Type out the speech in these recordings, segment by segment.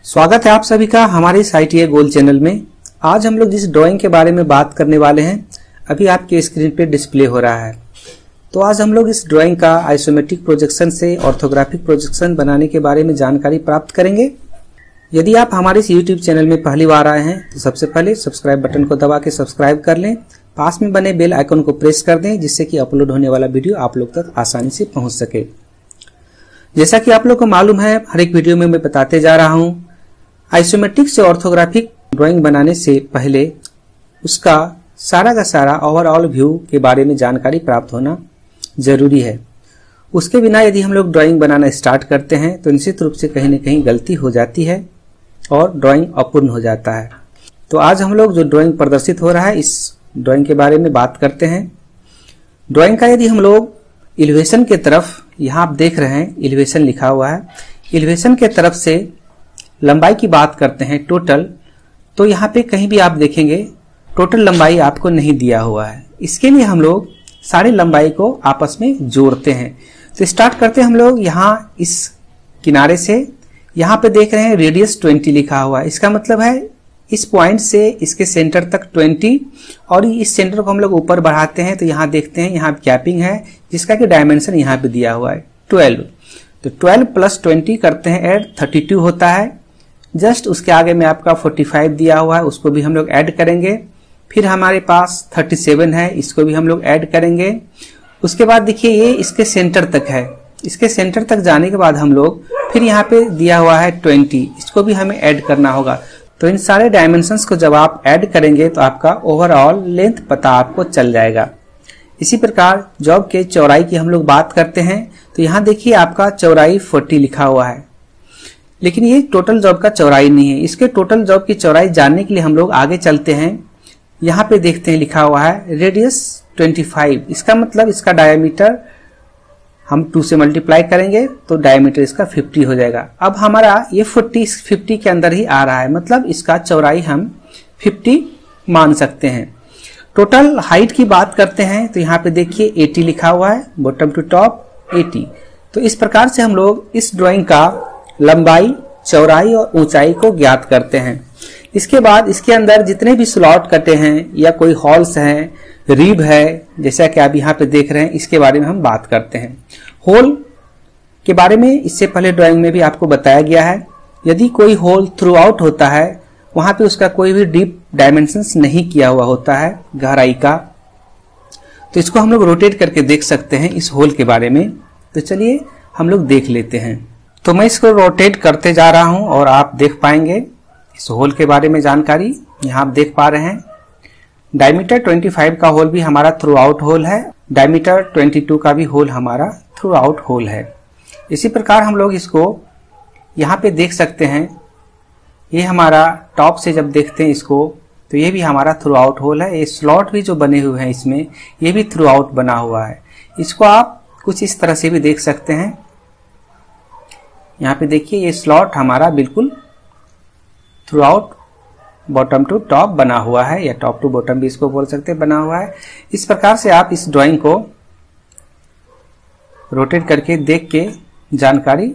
स्वागत है आप सभी का हमारे इस ITA गोल्ड चैनल में। आज हम लोग जिस ड्राइंग के बारे में बात करने वाले हैं अभी आपके स्क्रीन पे डिस्प्ले हो रहा है। तो आज हम लोग इस ड्राइंग का आइसोमेट्रिक प्रोजेक्शन से ऑर्थोग्राफिक प्रोजेक्शन बनाने के बारे में जानकारी प्राप्त करेंगे। यदि आप हमारे इस YouTube चैनल में पहली बार आए हैं तो सबसे पहले सब्सक्राइब बटन को दबा के सब्सक्राइब कर लें। पास में बने बेल आइकन को प्रेस कर दें जिससे कि अपलोड होने वाला वीडियो आप लोग तक आसानी से पहुंच सके। जैसा कि आप लोग को मालूम है, हर एक वीडियो में मैं बताते जा रहा हूं, आइसोमेट्रिक से ऑर्थोग्राफिक ड्राइंग बनाने से पहले उसका सारा का सारा ओवरऑल व्यू के बारे में जानकारी प्राप्त होना जरूरी है। उसके बिना यदि हम लोग ड्राइंग बनाना स्टार्ट करते हैं तो निश्चित रूप से कहीं न कहीं गलती हो जाती है और ड्राइंग अपूर्ण हो जाता है। तो आज हम लोग जो ड्राइंग प्रदर्शित हो रहा है इस ड्राइंग के बारे में बात करते हैं। ड्राइंग का यदि हम लोग एलिवेशन के तरफ, यहाँ आप देख रहे हैं एलिवेशन लिखा हुआ है, एलिवेशन के तरफ से लंबाई की बात करते हैं टोटल, तो यहाँ पे कहीं भी आप देखेंगे टोटल लंबाई आपको नहीं दिया हुआ है। इसके लिए हम लोग सारी लंबाई को आपस में जोड़ते हैं। तो स्टार्ट करते हैं हम लोग यहाँ इस किनारे से। यहाँ पे देख रहे हैं रेडियस 20 लिखा हुआ है। इसका मतलब है इस पॉइंट से इसके सेंटर तक 20 और इस सेंटर को हम लोग ऊपर बढ़ाते हैं तो यहाँ देखते हैं यहाँ गैपिंग है जिसका कि डायमेंशन यहाँ पे दिया हुआ है 12। तो 12 प्लस 20 करते हैं ऐड, 32 होता है। जस्ट उसके आगे में आपका 45 दिया हुआ है, उसको भी हम लोग ऐड करेंगे। फिर हमारे पास 37 है, इसको भी हम लोग ऐड करेंगे। उसके बाद देखिए ये इसके सेंटर तक है, इसके सेंटर तक जाने के बाद हम लोग फिर यहाँ पे दिया हुआ है 20, इसको भी हमें ऐड करना होगा। तो इन सारे डायमेंशंस को जब आप ऐड करेंगे तो आपका ओवरऑल लेंथ पता आपको चल जाएगा। इसी प्रकार जॉब के चौड़ाई की हम लोग बात करते हैं तो यहाँ देखिए आपका चौड़ाई 40 लिखा हुआ है, लेकिन ये टोटल जॉब का चौड़ाई नहीं है। इसके टोटल जॉब की चौड़ाई जानने के लिए हम लोग आगे चलते हैं। यहाँ पे देखते हैं लिखा हुआ है रेडियस 25, इसका मतलब इसका डायमीटर हम 2 से मल्टीप्लाई करेंगे तो डायमीटर इसका 50 हो जाएगा। अब हमारा ये 50 के अंदर ही आ रहा है, मतलब इसका चौड़ाई हम 50 मान सकते हैं। टोटल हाइट की बात करते हैं तो यहाँ पे देखिए 80 लिखा हुआ है, बॉटम टू टॉप 80। तो इस प्रकार से हम लोग इस ड्राइंग का लंबाई, चौड़ाई और ऊंचाई को ज्ञात करते हैं। इसके बाद इसके अंदर जितने भी स्लॉट कटे हैं या कोई हॉल्स हैं, रिब है, जैसा कि आप यहाँ पे देख रहे हैं, इसके बारे में हम बात करते हैं। होल के बारे में इससे पहले ड्राइंग में भी आपको बताया गया है। यदि कोई होल थ्रू आउट होता है वहां पे उसका कोई भी डीप डायमेंशंस नहीं किया हुआ होता है गहराई का, तो इसको हम लोग रोटेट करके देख सकते हैं इस होल के बारे में। तो चलिए हम लोग देख लेते हैं। तो मैं इसको रोटेट करते जा रहा हूं और आप देख पाएंगे इस होल के बारे में जानकारी। यहाँ आप देख पा रहे हैं डायमीटर 25 का होल भी हमारा थ्रू आउट होल है, डायमीटर 22 का भी होल हमारा थ्रू आउट होल है। इसी प्रकार हम लोग इसको यहाँ पे देख सकते हैं। ये हमारा टॉप से जब देखते हैं इसको तो ये भी हमारा थ्रू आउट होल है। ये स्लॉट भी जो बने हुए हैं इसमें ये भी थ्रू आउट बना हुआ है। इसको आप कुछ इस तरह से भी देख सकते हैं। यहाँ पे देखिए ये स्लॉट हमारा बिल्कुल throughout bottom to top बना हुआ है, या टॉप टू बॉटम भी इसको बोल सकते हैं, बना हुआ है। इस प्रकार से आप इस ड्राइंग को रोटेट करके देख के जानकारी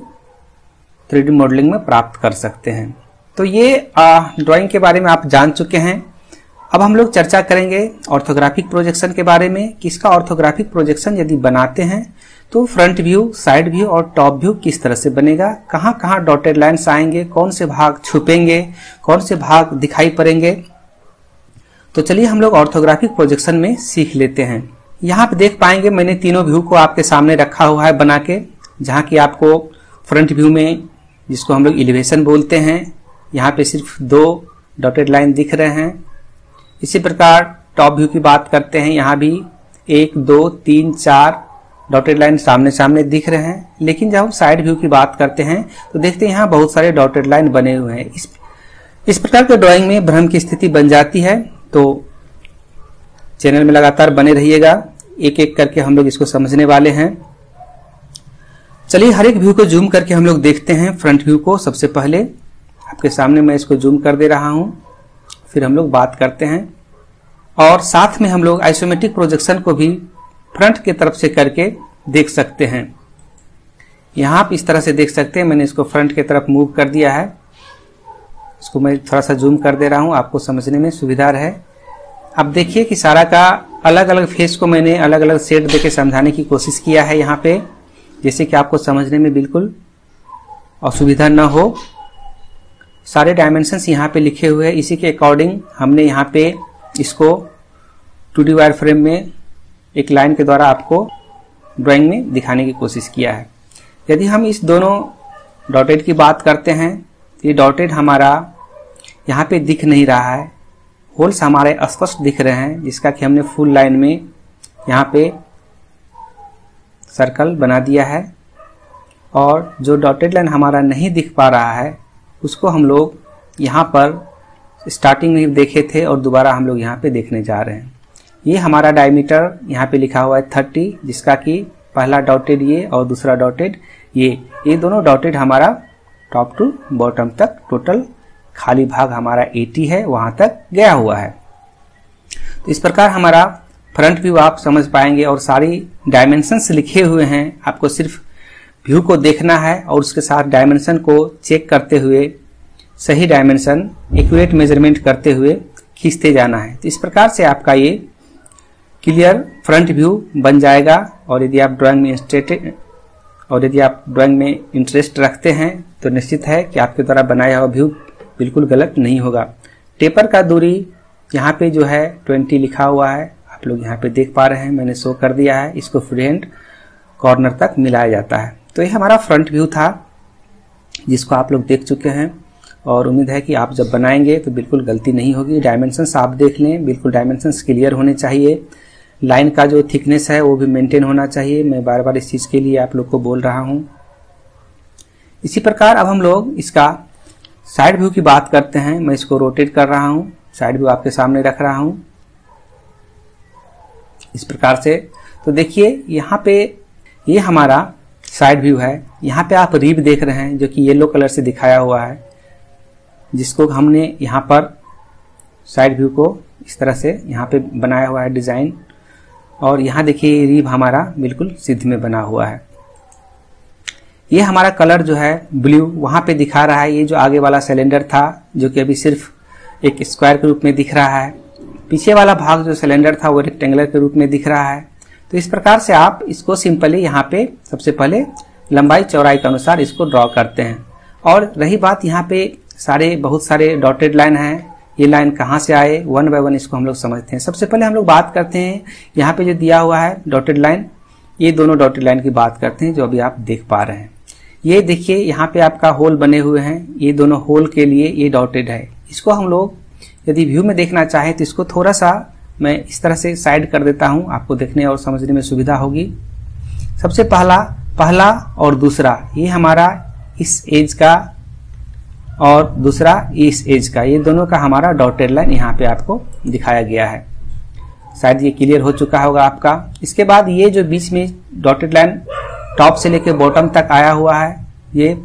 3D मॉडलिंग में प्राप्त कर सकते हैं। तो ये ड्राइंग के बारे में आप जान चुके हैं। अब हम लोग चर्चा करेंगे ऑर्थोग्राफिक प्रोजेक्शन के बारे में कि इसका ऑर्थोग्राफिक प्रोजेक्शन यदि बनाते हैं तो फ्रंट व्यू, साइड व्यू और टॉप व्यू किस तरह से बनेगा, कहां कहां डॉटेड लाइन्स आएंगे, कौन से भाग छुपेंगे, कौन से भाग दिखाई पड़ेंगे। तो चलिए हम लोग ऑर्थोग्राफिक प्रोजेक्शन में सीख लेते हैं। यहाँ पे देख पाएंगे मैंने तीनों व्यू को आपके सामने रखा हुआ है बना के, जहाँ की आपको फ्रंट व्यू में, जिसको हम लोग एलिवेशन बोलते हैं, यहाँ पे सिर्फ 2 डॉटेड लाइन दिख रहे हैं। इसी प्रकार टॉप व्यू की बात करते हैं, यहाँ भी 1 2 3 4 डॉटेड लाइन सामने सामने दिख रहे हैं। लेकिन जब हम साइड व्यू की बात करते हैं तो देखते हैं यहाँ बहुत सारे डॉटेड लाइन बने हुए हैं। इस प्रकार के ड्राइंग में भ्रम की स्थिति बन जाती है। तो चैनल में लगातार बने रहिएगा, एक एक करके हम लोग इसको समझने वाले हैं। चलिए हर एक व्यू को जूम करके हम लोग देखते हैं। फ्रंट व्यू को सबसे पहले आपके सामने मैं इसको जूम कर दे रहा हूं, फिर हम लोग बात करते हैं। और साथ में हम लोग आइसोमेट्रिक प्रोजेक्शन को भी फ्रंट की तरफ से करके देख सकते हैं। यहाँ आप इस तरह से देख सकते हैं, मैंने इसको फ्रंट की तरफ मूव कर दिया है। इसको मैं थोड़ा सा जूम कर दे रहा हूँ, आपको समझने में सुविधा रहे। अब देखिए कि सारा का अलग अलग फेस को मैंने अलग अलग सेट देके समझाने की कोशिश किया है यहाँ पे, जैसे कि आपको समझने में बिल्कुल असुविधा न हो। सारे डायमेंशंस यहाँ पे लिखे हुए हैं, इसी के अकॉर्डिंग हमने यहाँ पे इसको 2D वायर फ्रेम में एक लाइन के द्वारा आपको ड्राइंग में दिखाने की कोशिश किया है। यदि हम इस दोनों डॉटेड की बात करते हैं, ये डॉटेड हमारा यहाँ पे दिख नहीं रहा है, होल्स हमारे स्पष्ट दिख रहे हैं, जिसका कि हमने फुल लाइन में यहाँ पे सर्कल बना दिया है। और जो डॉटेड लाइन हमारा नहीं दिख पा रहा है उसको हम लोग यहाँ पर स्टार्टिंग में देखे थे और दोबारा हम लोग यहाँ पे देखने जा रहे हैं। ये हमारा डायमीटर यहाँ पे लिखा हुआ है 30, जिसका कि पहला डॉटेड ये और दूसरा डॉटेड ये दोनों डॉटेड हमारा टॉप टू बॉटम तक, टोटल खाली भाग हमारा 80 है, वहां तक गया हुआ है। तो इस प्रकार हमारा फ्रंट व्यू आप समझ पाएंगे और सारी डायमेंशंस लिखे हुए हैं, आपको सिर्फ व्यू को देखना है और उसके साथ डायमेंशन को चेक करते हुए सही डायमेंशन एक्यूरेट मेजरमेंट करते हुए खींचते जाना है। तो इस प्रकार से आपका ये क्लियर फ्रंट व्यू बन जाएगा। और यदि आप ड्राइंग में इंटरेस्ट रखते हैं तो निश्चित है कि आपके द्वारा बनाया हुआ व्यू बिल्कुल गलत नहीं होगा। टेपर का दूरी यहाँ पे जो है 20 लिखा हुआ है, आप लोग यहाँ पे देख पा रहे हैं, मैंने शो कर दिया है। इसको फ्री हैंड कॉर्नर तक मिलाया जाता है। तो ये हमारा फ्रंट व्यू था जिसको आप लोग देख चुके हैं और उम्मीद है कि आप जब बनाएंगे तो बिल्कुल गलती नहीं होगी। डायमेंशंस आप देख लें, बिल्कुल डायमेंशंस क्लियर होने चाहिए। लाइन का जो थिकनेस है वो भी मेंटेन होना चाहिए। मैं बार बार इस चीज के लिए आप लोग को बोल रहा हूं। इसी प्रकार अब हम लोग इसका साइड व्यू की बात करते हैं। मैं इसको रोटेट कर रहा हूं, साइड व्यू आपके सामने रख रहा हूं इस प्रकार से। तो देखिए यहाँ पे ये हमारा साइड व्यू है। यहाँ पे आप रिब देख रहे हैं जो कि येलो कलर से दिखाया हुआ है, जिसको हमने यहाँ पर साइड व्यू को इस तरह से यहाँ पे बनाया हुआ है डिजाइन। और यहाँ देखिए रिब हमारा बिल्कुल सिद्ध में बना हुआ है। ये हमारा कलर जो है ब्लू वहां पे दिखा रहा है। ये जो आगे वाला सिलेंडर था जो कि अभी सिर्फ एक स्क्वायर के रूप में दिख रहा है, पीछे वाला भाग जो सिलेंडर था वो रेक्टेंगुलर के रूप में दिख रहा है। तो इस प्रकार से आप इसको सिंपली यहाँ पे सबसे पहले लंबाई चौड़ाई के अनुसार इसको ड्रॉ करते हैं। और रही बात यहाँ पे बहुत सारे डॉटेड लाइन हैं, ये लाइन कहाँ से आए, वन बाय वन इसको हम लोग समझते हैं। सबसे पहले हम लोग बात करते हैं यहाँ पे जो दिया हुआ है डॉटेड लाइन, ये दोनों डॉटेड लाइन की बात करते हैं जो अभी आप देख पा रहे हैं। ये देखिए यहाँ पे आपका होल बने हुए हैं, ये दोनों होल के लिए ये डॉटेड है। इसको हम लोग यदि व्यू में देखना चाहे तो इसको थोड़ा सा मैं इस तरह से साइड कर देता हूं, आपको देखने और समझने में सुविधा होगी। सबसे पहला और दूसरा ये हमारा इस एज का और दूसरा इस एज का, ये दोनों का हमारा डॉटेड लाइन यहाँ पे आपको दिखाया गया है। शायद ये क्लियर हो चुका होगा आपका। इसके बाद ये जो बीच में डॉटेड लाइन टॉप से लेके बॉटम तक आया हुआ है, ये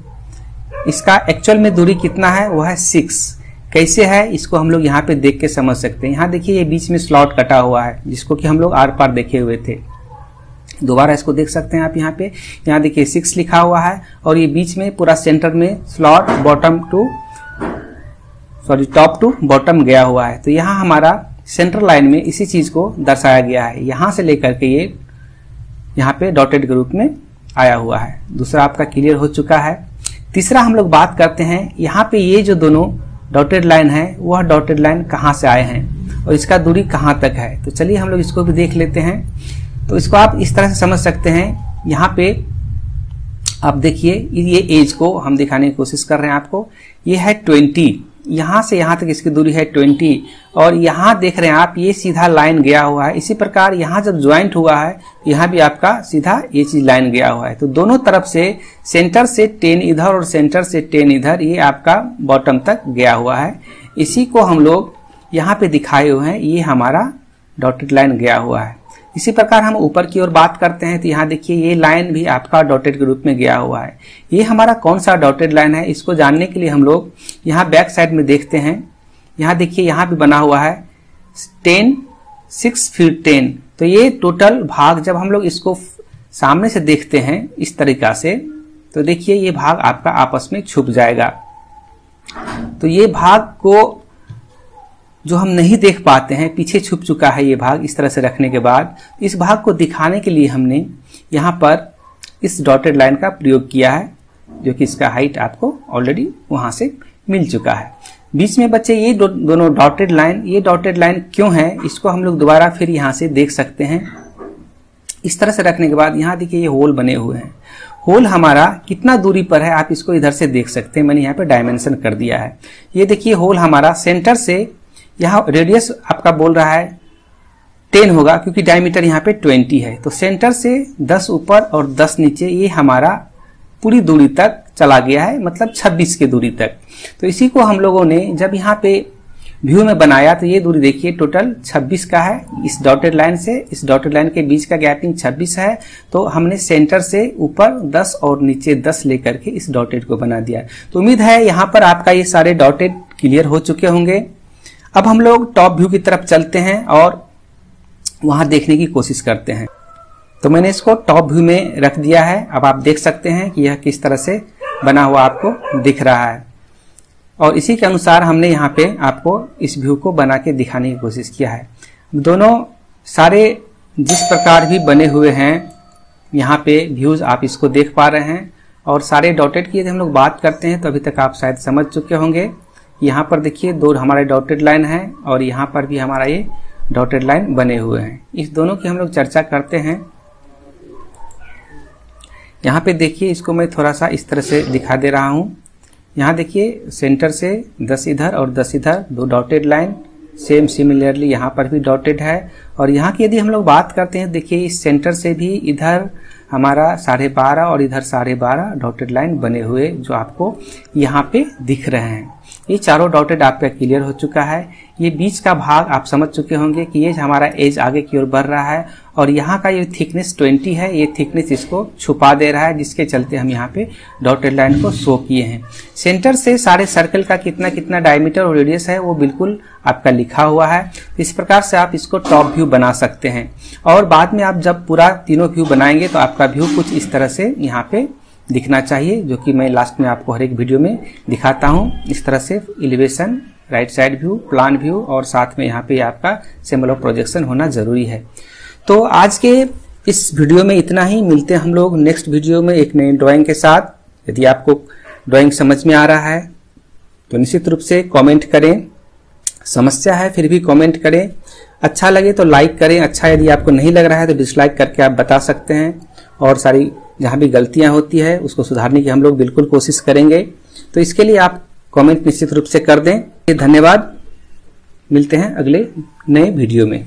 इसका एक्चुअल में दूरी कितना है, वो है 6। कैसे है इसको हम लोग यहाँ पे देख के समझ सकते हैं। यहाँ देखिए ये बीच में स्लॉट कटा हुआ है जिसको कि हम लोग आर पार देखे हुए थे। दोबारा इसको देख सकते हैं आप यहाँ पे, यहाँ देखिए 6 लिखा हुआ है और ये बीच में पूरा सेंटर में स्लॉट टॉप टू बॉटम गया हुआ है। तो यहाँ हमारा सेंटर लाइन में इसी चीज को दर्शाया गया है, यहाँ से लेकर के ये यहाँ पे डॉटेड के रूप में आया हुआ है। दूसरा आपका क्लियर हो चुका है। तीसरा हम लोग बात करते हैं, यहाँ पे ये जो दोनों डॉटेड लाइन है वह डॉटेड लाइन कहाँ से आए हैं और इसका दूरी कहाँ तक है। तो चलिए हम लोग इसको भी देख लेते हैं। तो इसको आप इस तरह से समझ सकते हैं। यहाँ पे आप देखिए ये एज को हम दिखाने की कोशिश कर रहे हैं आपको। ये है 20, यहाँ से यहाँ तक इसकी दूरी है 20 और यहाँ देख रहे हैं आप ये सीधा लाइन गया हुआ है। इसी प्रकार यहाँ जब ज्वाइंट हुआ है यहाँ भी आपका सीधा ये चीज लाइन गया हुआ है। तो दोनों तरफ से सेंटर से 10 इधर और सेंटर से 10 इधर ये आपका बॉटम तक गया हुआ है। इसी को हम लोग यहाँ पे दिखाए हुए हैं, ये हमारा डॉटेड लाइन गया हुआ है। इसी प्रकार हम ऊपर की ओर बात करते हैं तो यहाँ देखिए ये लाइन भी आपका डॉटेड के रूप में गया हुआ है। ये हमारा कौन सा डॉटेड लाइन है, इसको जानने के लिए हम लोग यहाँ बैक साइड में देखते हैं। यहाँ देखिए यहाँ भी बना हुआ है 6 फीट 10। तो ये टोटल भाग जब हम लोग इसको सामने से देखते हैं इस तरीका से, तो देखिए ये भाग आपका आपस में छुप जाएगा। तो ये भाग को जो हम नहीं देख पाते हैं, पीछे छुप चुका है ये भाग, इस तरह से रखने के बाद इस भाग को दिखाने के लिए हमने यहाँ पर इस डॉटेड लाइन का प्रयोग किया है, जो कि इसका हाइट आपको ऑलरेडी वहां से मिल चुका है। बीच में बच्चे ये दोनों डॉटेड लाइन, ये डॉटेड लाइन क्यों है, इसको हम लोग दोबारा फिर यहाँ से देख सकते हैं। इस तरह से रखने के बाद यहाँ देखिए ये होल बने हुए हैं। होल हमारा कितना दूरी पर है आप इसको इधर से देख सकते हैं, मैंने यहाँ पे डायमेंशन कर दिया है। ये देखिए होल हमारा सेंटर से, यहाँ रेडियस आपका बोल रहा है 10 होगा क्योंकि डायमीटर यहाँ पे 20 है, तो सेंटर से 10 ऊपर और 10 नीचे, ये हमारा पूरी दूरी तक चला गया है, मतलब 26 की दूरी तक। तो इसी को हम लोगों ने जब यहाँ पे व्यू में बनाया तो ये दूरी देखिए टोटल 26 का है। इस डॉटेड लाइन से इस डॉटेड लाइन के बीच का गैपिंग 26 है, तो हमने सेंटर से ऊपर 10 और नीचे 10 लेकर के इस डॉटेड को बना दिया। तो उम्मीद है यहाँ पर आपका ये सारे डॉटेड क्लियर हो चुके होंगे। अब हम लोग टॉप व्यू की तरफ चलते हैं और वहां देखने की कोशिश करते हैं। तो मैंने इसको टॉप व्यू में रख दिया है। अब आप देख सकते हैं कि यह किस तरह से बना हुआ आपको दिख रहा है, और इसी के अनुसार हमने यहाँ पे आपको इस व्यू को बना के दिखाने की कोशिश किया है। दोनों सारे जिस प्रकार भी बने हुए हैं यहाँ पे व्यूज आप इसको देख पा रहे हैं, और सारे डॉटेड की यदि हम लोग बात करते हैं तो अभी तक आप शायद समझ चुके होंगे। यहाँ पर देखिए दो हमारे डॉटेड लाइन है और यहाँ पर भी हमारा ये डॉटेड लाइन बने हुए हैं। इस दोनों की हम लोग चर्चा करते हैं। यहाँ पे देखिए इसको मैं थोड़ा सा इस तरह से दिखा दे रहा हूँ। यहाँ देखिए सेंटर से 10 इधर और 10 इधर, दो डॉटेड लाइन, सेम सिमिलरली यहाँ पर भी डॉटेड है। और यहाँ की यदि हम लोग बात करते हैं, देखिए इस सेंटर से भी इधर हमारा 12.5 और इधर 12.5 डॉटेड लाइन बने हुए जो आपको यहाँ पे दिख रहे हैं। ये चारों डॉटेड आपका क्लियर हो चुका है। ये बीच का भाग आप समझ चुके होंगे कि ये हमारा एज आगे की ओर बढ़ रहा है, और यहाँ का ये थिकनेस 20 है, ये थिकनेस इसको छुपा दे रहा है, जिसके चलते हम यहाँ पे डॉटेड लाइन को शो किए हैं। सेंटर से सारे सर्कल का कितना कितना डायमीटर और रेडियस है वो बिल्कुल आपका लिखा हुआ है। इस प्रकार से आप इसको टॉप व्यू बना सकते हैं, और बाद में आप जब पूरा तीनों व्यू बनाएंगे तो आपका व्यू कुछ इस तरह से यहाँ पे दिखना चाहिए, जो कि मैं लास्ट में आपको हर एक वीडियो में दिखाता हूँ। इस तरह से elevation, right side view, plan view, और साथ में यहाँ पे आपका सिंबल ऑफ प्रोजेक्शन होना जरूरी है। तो आज के इस वीडियो में इतना ही। मिलते हैं हम लोग नेक्स्ट वीडियो में एक नई ड्राइंग के साथ। यदि आपको ड्राइंग समझ में आ रहा है तो निश्चित रूप से कमेंट करें, समस्या है फिर भी कमेंट करें, अच्छा लगे तो लाइक करें, अच्छा यदि आपको नहीं लग रहा है तो डिसलाइक करके आप बता सकते हैं, और सारी जहां भी गलतियां होती है उसको सुधारने की हम लोग बिल्कुल कोशिश करेंगे। तो इसके लिए आप कमेंट निश्चित रूप से कर दें। धन्यवाद, मिलते हैं अगले नए वीडियो में।